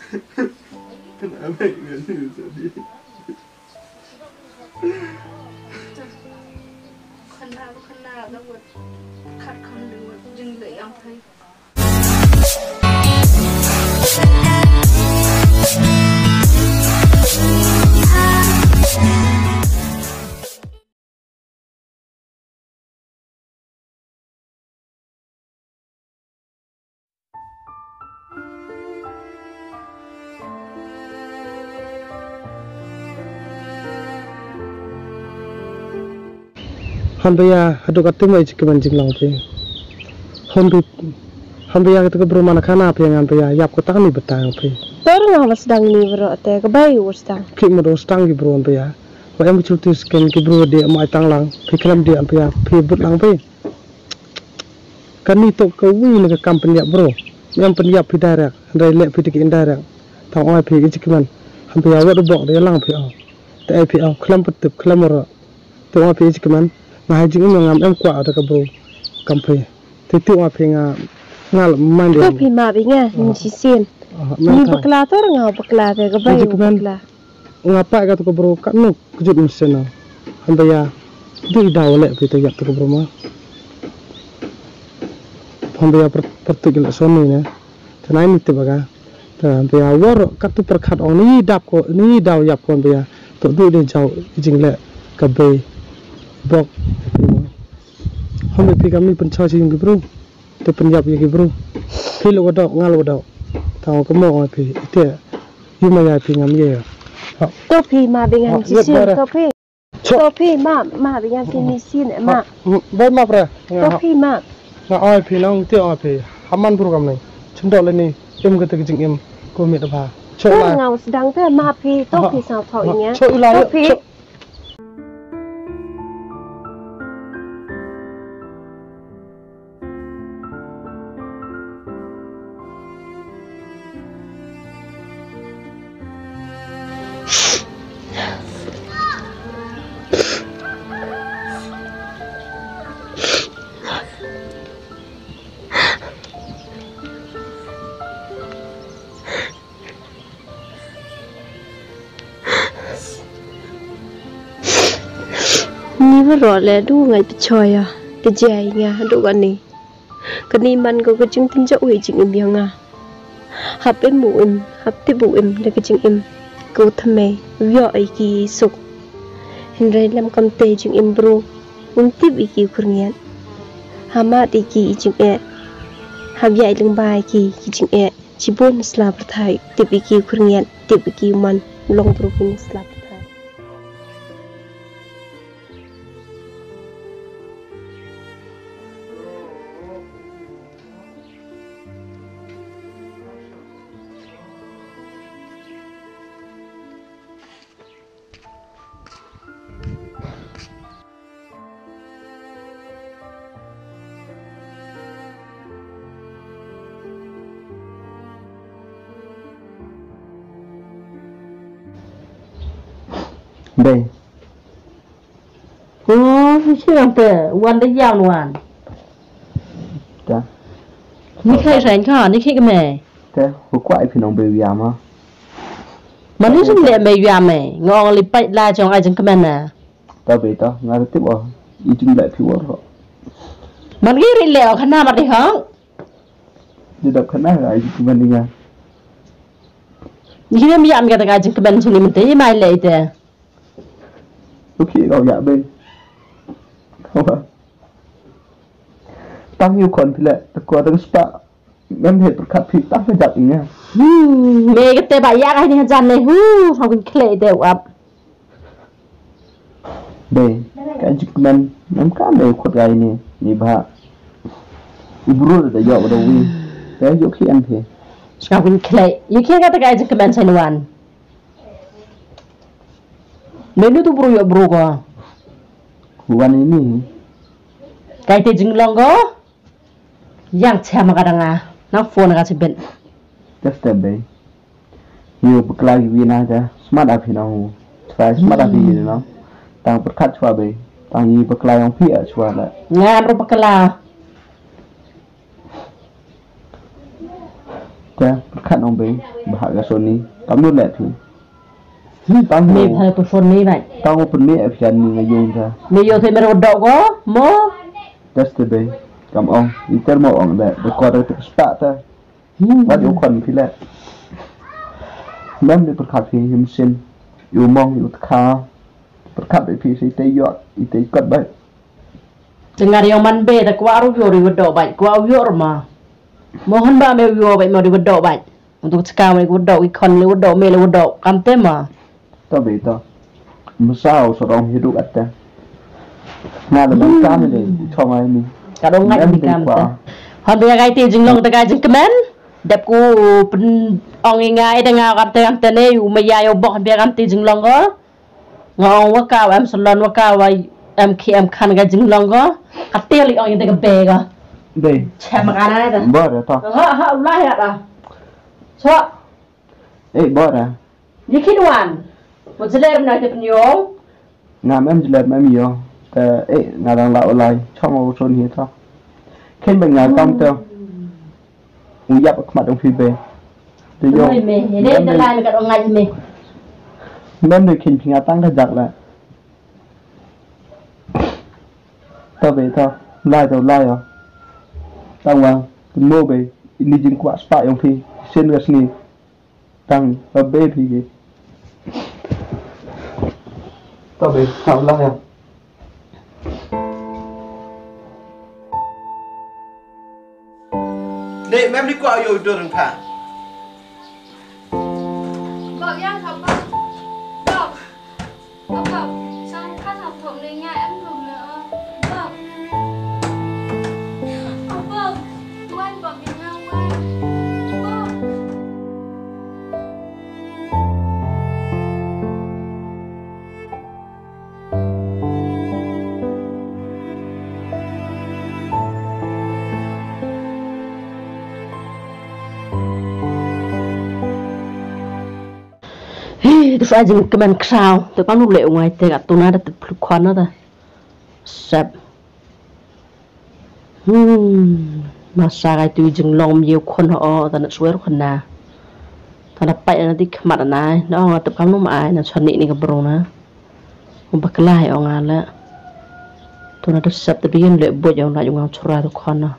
Kenapa ini sedih? Kenapa dah buat kat khun buat jingeh yang thay. Hambaya haduk atu mai cikeman jinglang pe. Hambaya kita ke mana kana pe yang hambaya yap ko tang ni betang pe. Orang yang sedang ni berarti kebayu sedang. Kik mo sedang ki bro hambaya. Wa em chutu sken ki bro de mai tang lang pe kelam de hambaya pe but lang pe. Kan ni tok ke wi le company bro. Yang penyap pi direct, ndai le pi tik indirect. Tang oi pe cikeman. Hambaya wa do bok de lang pe au. Te pe au kelam petup kelam ro. Te oi pe cikeman. Nah, jing ngam em kwa ada kabro kampai. Titik wa penga ngal mandi. Tapi ma binga ni sisin. Ni bekla tu ngau bekla te kebayu bekla. Ngapa ka tu kabro kat nu kejut mesin. Hambaya di daw le pita yak tu kabro ma. Hambaya pertu gila soni ne. Tanai ni te baga. Hambaya war kat tu perkhat on ni dap ko ni daw yap ko hambaya. Tu du de jau jing le kabai. Bok, kami pergi kami pencari yang bro, te penyap yang bro, pilih wadah ngal wadah, tahu kamu apa pergi, itu, cuma ya pergi kami ya. Topi ma dengan sisin topi ma dengan sisin ma. Baik ma pra. Topi ma. Ngai pergi nang itu apa pergi, haman bro kami, cendol ini, em kata kecing em, kau minta apa? Orang ngau sedang tu ma pergi topi sama tau ini. Topi. Ni beroleh du ngai percaya kejayanya du kan ni. Keniman kau kecing tinjau jing im yang ah. Hap em mu em, hap tibu em le kecing em. Kau thame vio iki suk. Henry lam kam te jing em bro. Untip iki kurnian. Hamat iki jing e. Hab yai leng bai iki jing e. Cibon sla berthai tip iki kurnian, tip iki man long bro kin sla. Đây. Chứ làm tệ, quan đấy giàu luôn. Dạ. Ní khai rảnh khó, ní khai cái mẹ. Thế, hồi quậy thì nó bèo già mà. Mà ní xung lệ bèo già mẹ, ngon lì bạch la trong ai chẳng cái mẹ nè. Tao bèo tao, ngay tiếp vào, ý chung lệ phiêu rồi. Mà ní rì lèo khả năng mà đi hông. Đi đập khả năng là ai chung bên đi nha. Ní khi mẹ cái ai chẳng cái mẹ chung lì mình tế mai lệ tè. Lúc khi gạo dạ bên không à tăng nhiều con thì lệ ta qua đang spa em hết khát thì tăng phải giặt nha mẹ cái tê bà giác hay đi dàn này không cần khệ đều ập đây cái chụp men nắm cá này khuất gai nè nhị bà ibu rồi đã dọn vào đầu đi cái chỗ khi ăn thì không cần khệ you can't get the guys to come and one menu tu bro ya bro ko bukan ini kai te jinglong go yang chama kadanga na phone ka sibet just step day nhiều bậc lai vina cha smart app nào phải smart app gì nó tăng bậc khách cho về tăng gì bậc lai ông phía cho lại ngan ro bakala cha bậc khách ông về bahagia Sony kamu lihat tu mẹ phải của son này vậy tahu pun ni afian ni ngayung ta mẹ yêu thì mẹ đâu đậu có mơ just the bay kamu ong iter mau ong dah dekor tu start ta wat yo kon phi le mem ni perkat phi him sin yo mong yo kha perkat phi si te yo ite kot bai dengar yang man be tak kuat rujuk di bedok baik kuat rujuk rumah mohon ba me rujuk baik mau di bedok baik untuk sekarang di bedok ikon di bedok me di bedok kam tema ta be ta musau sorong hidup atta na da ban kam ni chong ai ni kadang ngai di kam ta hon be gai ti jinglong ta gai jing kemen dep ku pen ong ngai dengar kam te ne yu me ya yo bok be kam ti jinglong ko ngong wa ka em salon wa ka wa em khi em khăn cái trứng lòng có cắt tiêu li ông như thế cái bè cơ đây chém mà cái này rồi bỏ ra to ha lại hả à sao bỏ ra như khi đoàn một cái đêm này thì mình nhớ ngàm em chỉ làm em nhiều ngà đang lão lại trong một số hiện thôi khi mình ngà công tiêu mình dập mặt trong phi bè từ vô mình đến từ lại mình cả đồng ngày mình được khi ngà tăng cái giặc lại tao về thôi lai rồi tao vào mua về đi dừng qua spa ông phi xin cái gì tăng và bê phi gì tao về tao lai rồi nè mẹ đi qua rồi đường thả vợ em học vợ xong các học thuộc này nhà em dùng nữa vợ tụi anh bỏ mình nhau qua tôi phải dừng cái bàn sao tôi có lúc liệu ngoài thì gặp tôi nói đã tập lục khoan đó ta sẹp mà sao cái tôi dừng lòng nhiều con họ ta nó suy rồi na ta đã bay nó đi mặt này nó tập cắm nó mà nó chuẩn bị này cái bro na không bắt lại ông à là tôi nói được sẹp tôi đi liệu bôi ông lại dùng ông chura tôi con nào